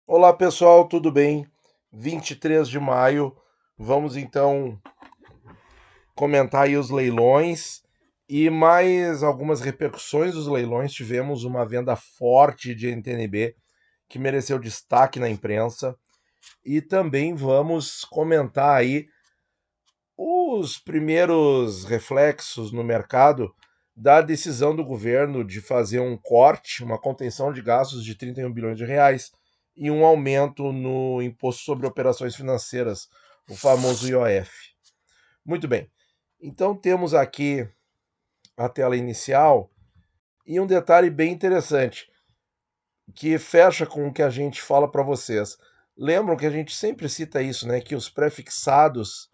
Olá pessoal, tudo bem? 23 de maio, vamos então comentar aí os leilões e mais algumas repercussões dos leilões. Tivemos uma venda forte de NTNB que mereceu destaque na imprensa e também vamos comentar aí os primeiros reflexos no mercado da decisão do governo de fazer um corte, uma contenção de gastos de 31 bilhões de reais e um aumento no imposto sobre operações financeiras, o famoso IOF. Muito bem. Então temos aqui a tela inicial e um detalhe bem interessante que fecha com o que a gente fala para vocês. Lembram que a gente sempre cita isso, né, que os prefixados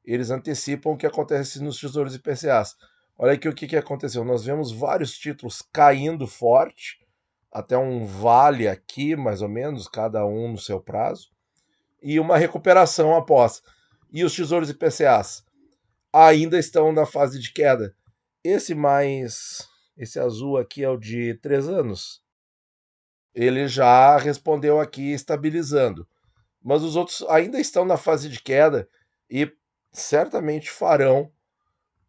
eles antecipam o que acontece nos tesouros IPCAs. Olha aqui o que aconteceu. Nós vemos vários títulos caindo forte, até um vale aqui, mais ou menos, cada um no seu prazo, e uma recuperação após. E os tesouros IPCAs ainda estão na fase de queda. Esse azul aqui é o de 3 anos. Ele já respondeu aqui estabilizando. Mas os outros ainda estão na fase de queda e certamente farão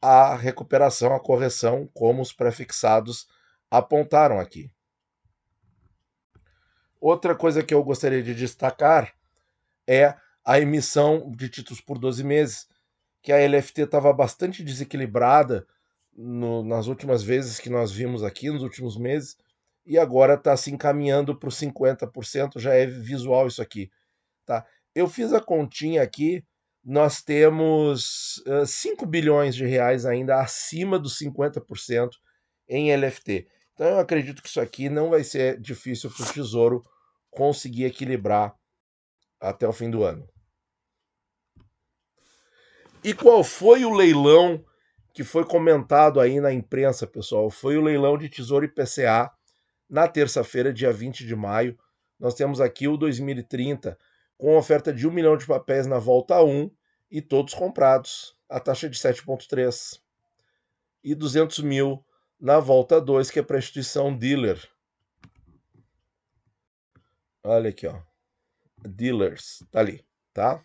a recuperação, a correção, como os prefixados apontaram aqui. Outra coisa que eu gostaria de destacar é a emissão de títulos por 12 meses, que a LFT estava bastante desequilibrada nas últimas vezes que nós vimos aqui, nos últimos meses, e agora está se encaminhando para os 50%, já é visual isso aqui. Tá? Eu fiz a continha aqui, nós temos 5 bilhões de reais ainda acima dos 50% em LFT. Então eu acredito que isso aqui não vai ser difícil para o Tesouro conseguir equilibrar até o fim do ano. E qual foi o leilão que foi comentado aí na imprensa, pessoal? Foi o leilão de Tesouro IPCA na terça-feira, dia 20 de maio. Nós temos aqui o 2030 com oferta de 1 milhão de papéis na volta 1 e todos comprados, a taxa de 7,3 e 200 mil na volta 2, que é para a instituição dealer. Olha aqui, ó. Dealers, tá ali, tá?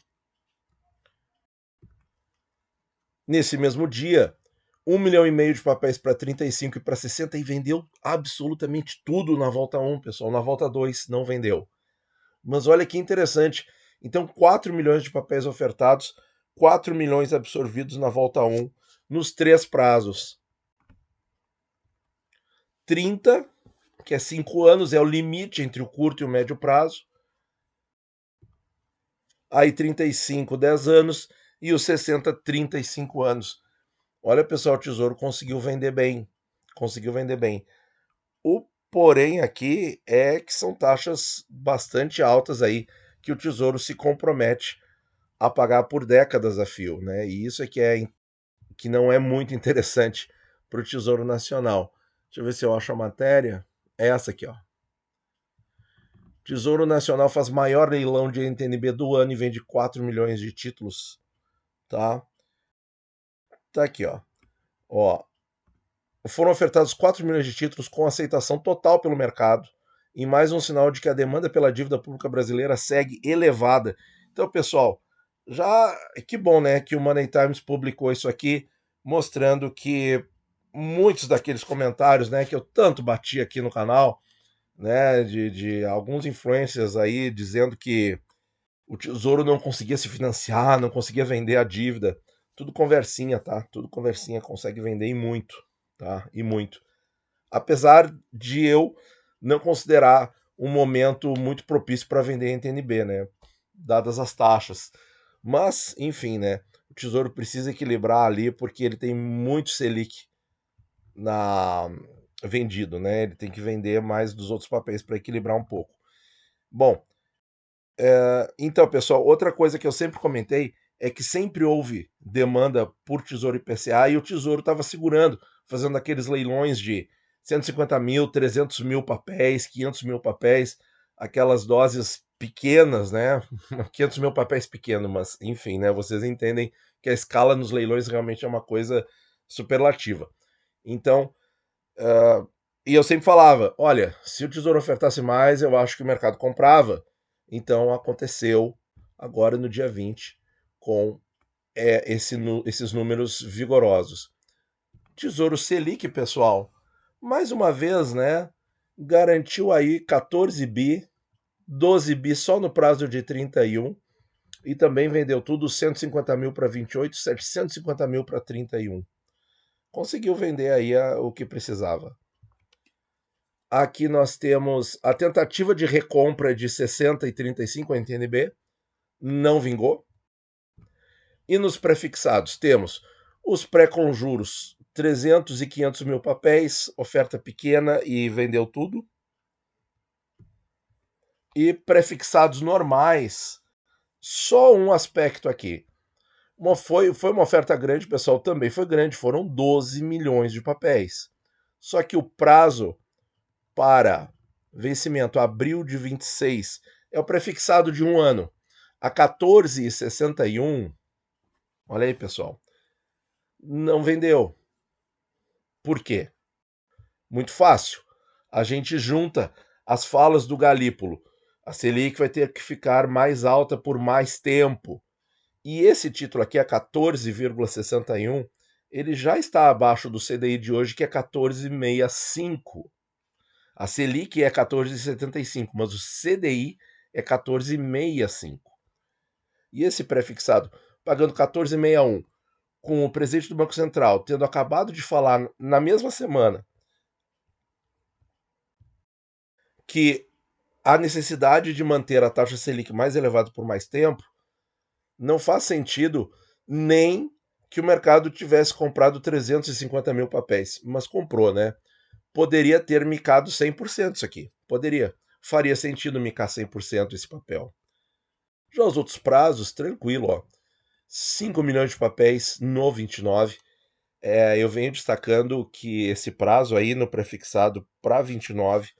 Nesse mesmo dia, 1,5 milhão de papéis para 35 e para 60 e vendeu absolutamente tudo na volta 1, pessoal. Na volta 2 não vendeu. Mas olha que interessante. Então, 4 milhões de papéis ofertados, 4 milhões absorvidos na volta 1, nos três prazos. 30, que é 5 anos, é o limite entre o curto e o médio prazo. Aí 35, 10 anos. E os 60, 35 anos. Olha, pessoal, o Tesouro conseguiu vender bem. Conseguiu vender bem. O porém aqui é que são taxas bastante altas aí que o Tesouro se compromete a pagar por décadas a fio, né? E isso é que não é muito interessante para o Tesouro Nacional. Deixa eu ver se eu acho a matéria. É essa aqui, ó. Tesouro Nacional faz maior leilão de NTNB do ano e vende 4 milhões de títulos, tá? Tá aqui, ó. Ó, foram ofertados 4 milhões de títulos com aceitação total pelo mercado, e mais um sinal de que a demanda pela dívida pública brasileira segue elevada. Então, pessoal, já que bom, né, que o Money Times publicou isso aqui, mostrando que muitos daqueles comentários, né, que eu tanto bati aqui no canal, né, de alguns influencers aí dizendo que o Tesouro não conseguia se financiar, não conseguia vender a dívida, tudo conversinha, tá? Tudo conversinha, consegue vender e muito, tá? E muito. Apesar de eu não considerar um momento muito propício para vender em TNB, né? Dadas as taxas. Mas, enfim, né? O Tesouro precisa equilibrar ali porque ele tem muito Selic na vendido, né? Ele tem que vender mais dos outros papéis para equilibrar um pouco. Bom, então, pessoal, outra coisa que eu sempre comentei é que sempre houve demanda por Tesouro IPCA e o Tesouro estava segurando, fazendo aqueles leilões de 150 mil, 300 mil papéis, 500 mil papéis, aquelas doses pequenas, né? 500 mil papéis pequeno, mas enfim, né? Vocês entendem que a escala nos leilões realmente é uma coisa superlativa. Então, e eu sempre falava, olha, se o Tesouro ofertasse mais, eu acho que o mercado comprava, Então aconteceu agora no dia 20 com esses números vigorosos. Tesouro Selic, pessoal, mais uma vez, né, garantiu aí 14 bi, 12 bi só no prazo de 31 e também vendeu tudo 150 mil para 28, 750 mil para 31. Conseguiu vender aí o que precisava. Aqui nós temos a tentativa de recompra de 60 e 35 a NTNB, não vingou. E nos prefixados temos os pré-conjuros, 300 e 500 mil papéis, oferta pequena e vendeu tudo. E prefixados normais, só um aspecto aqui. Foi uma oferta grande, pessoal, também foi grande, foram 12 milhões de papéis. Só que o prazo para vencimento abril de 26 é o prefixado de um ano a 14,61. Olha aí, pessoal. Não vendeu. Por quê? Muito fácil. A gente junta as falas do Galípolo. A Selic vai ter que ficar mais alta por mais tempo. E esse título aqui, a 14,61, ele já está abaixo do CDI de hoje, que é 14,65. A Selic é 14,75, mas o CDI é 14,65. E esse prefixado, pagando 14,61, com o presidente do Banco Central tendo acabado de falar na mesma semana que a necessidade de manter a taxa Selic mais elevada por mais tempo, não faz sentido nem que o mercado tivesse comprado 350 mil papéis, mas comprou, né? Poderia ter micado 100% isso aqui, poderia. Faria sentido micar 100% esse papel. Já os outros prazos, tranquilo, ó. 5 milhões de papéis no 29. Eu venho destacando que esse prazo aí no prefixado para 29,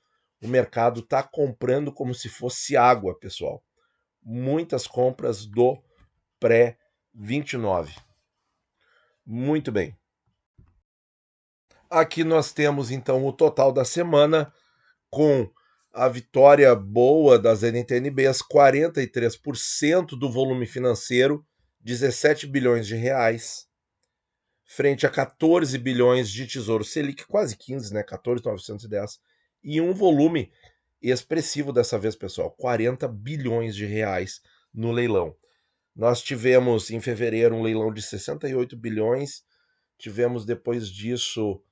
o mercado está comprando como se fosse água, pessoal. Muitas compras do pré-29. Muito bem. Aqui nós temos então o total da semana com a vitória boa das NTNBs, 43% do volume financeiro, 17 bilhões de reais, frente a 14 bilhões de Tesouro Selic, quase 15, né? 14.910, e um volume expressivo dessa vez, pessoal, 40 bilhões de reais no leilão. Nós tivemos em fevereiro um leilão de 68 bilhões, tivemos depois disso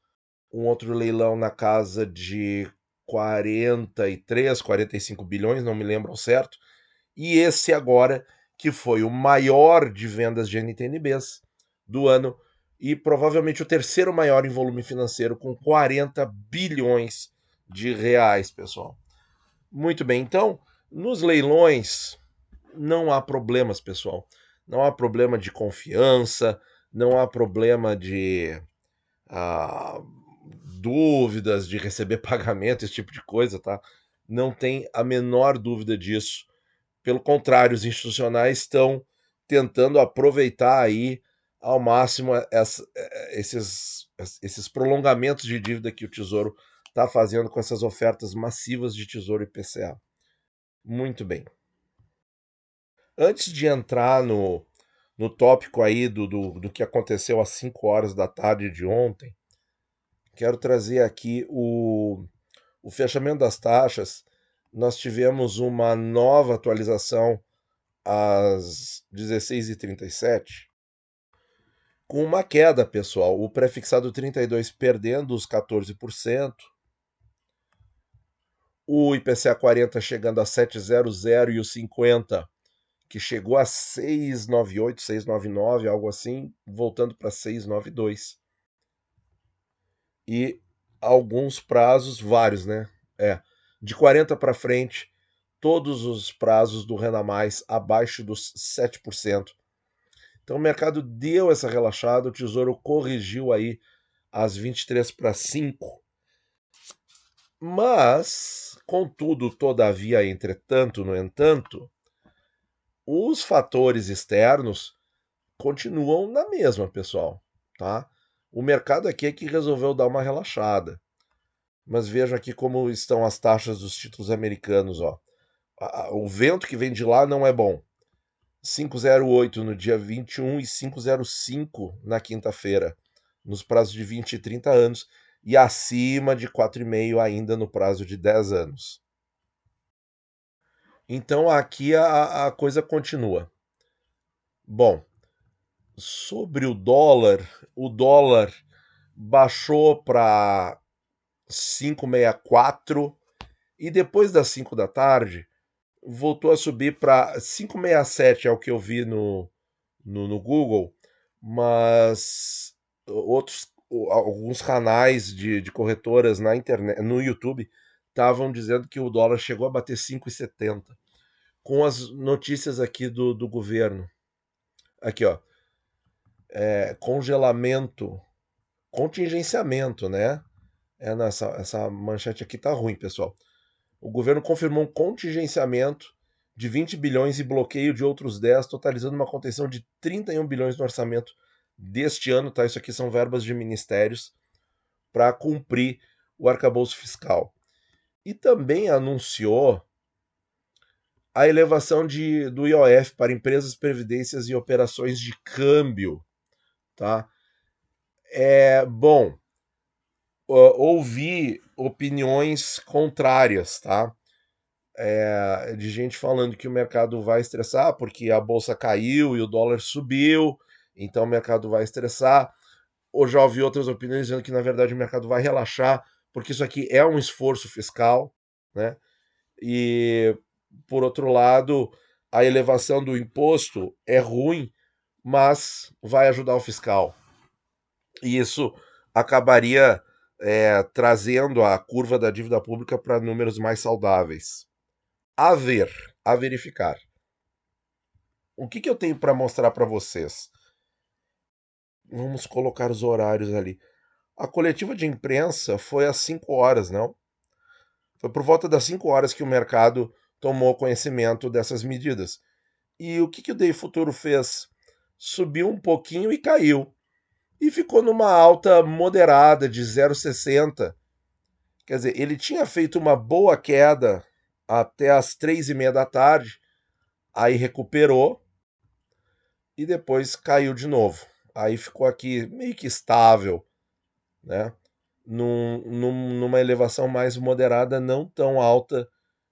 um outro leilão na casa de 43, 45 bilhões, não me lembro certo, e esse agora, que foi o maior de vendas de NTNBs do ano, e provavelmente o terceiro maior em volume financeiro, com 40 bilhões de reais, pessoal. Muito bem, então, nos leilões não há problemas, pessoal. Não há problema de confiança, não há problema de dúvidas de receber pagamento, esse tipo de coisa, tá? Não tem a menor dúvida disso. Pelo contrário, os institucionais estão tentando aproveitar aí ao máximo esses prolongamentos de dívida que o Tesouro está fazendo com essas ofertas massivas de Tesouro IPCA. Muito bem. Antes de entrar no tópico aí do que aconteceu às 5 horas da tarde de ontem, quero trazer aqui o fechamento das taxas. Nós tivemos uma nova atualização às 16h37, com uma queda, pessoal. O prefixado 32 perdendo os 14%, o IPCA 40 chegando a 700 e o 50, que chegou a 698, 699, algo assim, voltando para 692. E alguns prazos, vários, né? De 40 para frente, todos os prazos do Renda Mais abaixo dos 7%. Então o mercado deu essa relaxada, o Tesouro corrigiu aí às 23 para 5. Mas, contudo, todavia, entretanto, no entanto, os fatores externos continuam na mesma, pessoal, tá? O mercado aqui é que resolveu dar uma relaxada. Mas vejam aqui como estão as taxas dos títulos americanos, ó. O vento que vem de lá não é bom. 5,08 no dia 21 e 5,05 na quinta-feira, nos prazos de 20 e 30 anos, e acima de 4,5 ainda no prazo de 10 anos. Então aqui a coisa continua. Bom, sobre o dólar baixou para 5,64 e depois das 5 da tarde voltou a subir para 5,67, é o que eu vi no Google, mas alguns canais de corretoras na internet, no YouTube, estavam dizendo que o dólar chegou a bater 5,70. Com as notícias aqui do governo. Aqui, ó. Congelamento, contingenciamento, né? Essa manchete aqui tá ruim, pessoal. O governo confirmou um contingenciamento de 20 bilhões e bloqueio de outros 10, totalizando uma contenção de 31 bilhões no orçamento deste ano, tá? Isso aqui são verbas de ministérios para cumprir o arcabouço fiscal. E também anunciou a elevação do IOF para empresas, previdências e operações de câmbio, tá? Bom, ouvi opiniões contrárias, tá? De gente falando que o mercado vai estressar porque a bolsa caiu e o dólar subiu, então o mercado vai estressar. Ou já ouvi outras opiniões dizendo que na verdade o mercado vai relaxar porque isso aqui é um esforço fiscal, né? E por outro lado, a elevação do imposto é ruim, mas vai ajudar o fiscal. E isso acabaria trazendo a curva da dívida pública para números mais saudáveis. A ver, a verificar. O que eu tenho para mostrar para vocês? Vamos colocar os horários ali. A coletiva de imprensa foi às 5 horas, não? Foi por volta das 5 horas que o mercado tomou conhecimento dessas medidas. E o que o DI Futuro fez? Subiu um pouquinho e caiu. E ficou numa alta moderada de 0,60. Quer dizer, ele tinha feito uma boa queda até as 3:30 da tarde, aí recuperou e depois caiu de novo. Aí ficou aqui meio que estável, né? Numa elevação mais moderada, não tão alta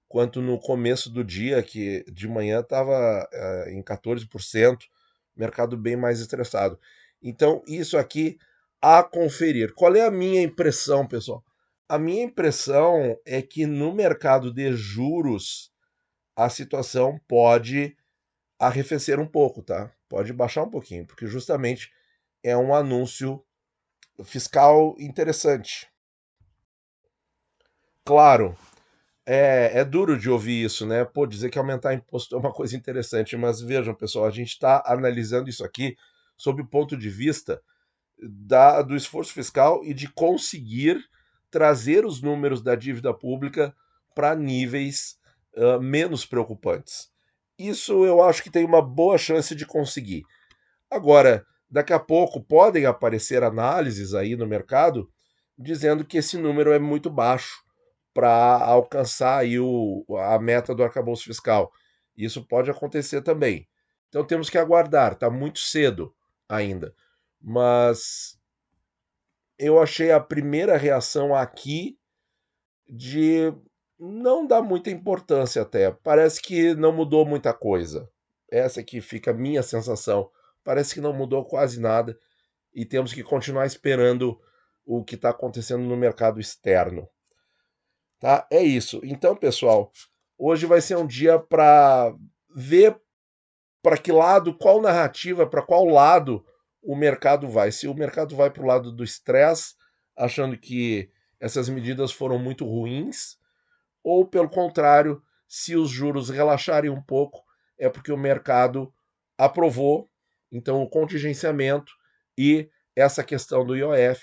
quanto no começo do dia, que de manhã estava em 14%, mercado bem mais estressado. Então, isso aqui a conferir. Qual é a minha impressão, pessoal? A minha impressão é que no mercado de juros a situação pode arrefecer um pouco, tá? Pode baixar um pouquinho, porque justamente é um anúncio fiscal interessante. Claro, é duro de ouvir isso, né? Pô, dizer que aumentar imposto é uma coisa interessante, mas vejam, pessoal, a gente está analisando isso aqui sob o ponto de vista do esforço fiscal e de conseguir trazer os números da dívida pública para níveis menos preocupantes. Isso eu acho que tem uma boa chance de conseguir. Agora, daqui a pouco podem aparecer análises aí no mercado dizendo que esse número é muito baixo para alcançar aí a meta do arcabouço fiscal. Isso pode acontecer também. Então temos que aguardar, está muito cedo ainda. Mas eu achei a primeira reação aqui de não dar muita importância até. Parece que não mudou muita coisa. Essa aqui fica a minha sensação. Parece que não mudou quase nada e temos que continuar esperando o que está acontecendo no mercado externo. Tá? É isso. Então, pessoal, hoje vai ser um dia para ver para que lado, qual narrativa, para qual lado o mercado vai. Se o mercado vai para o lado do estresse, achando que essas medidas foram muito ruins, ou pelo contrário, se os juros relaxarem um pouco, é porque o mercado aprovou, então o contingenciamento e essa questão do IOF,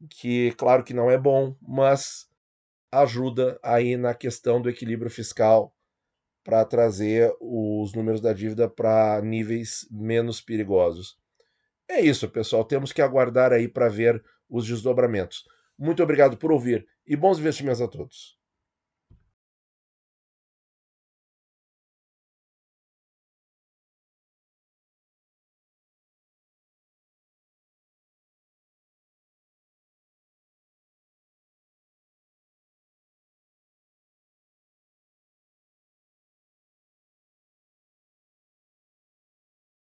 que claro que não é bom, mas ajuda aí na questão do equilíbrio fiscal para trazer os números da dívida para níveis menos perigosos. É isso, pessoal. Temos que aguardar aí para ver os desdobramentos. Muito obrigado por ouvir e bons investimentos a todos.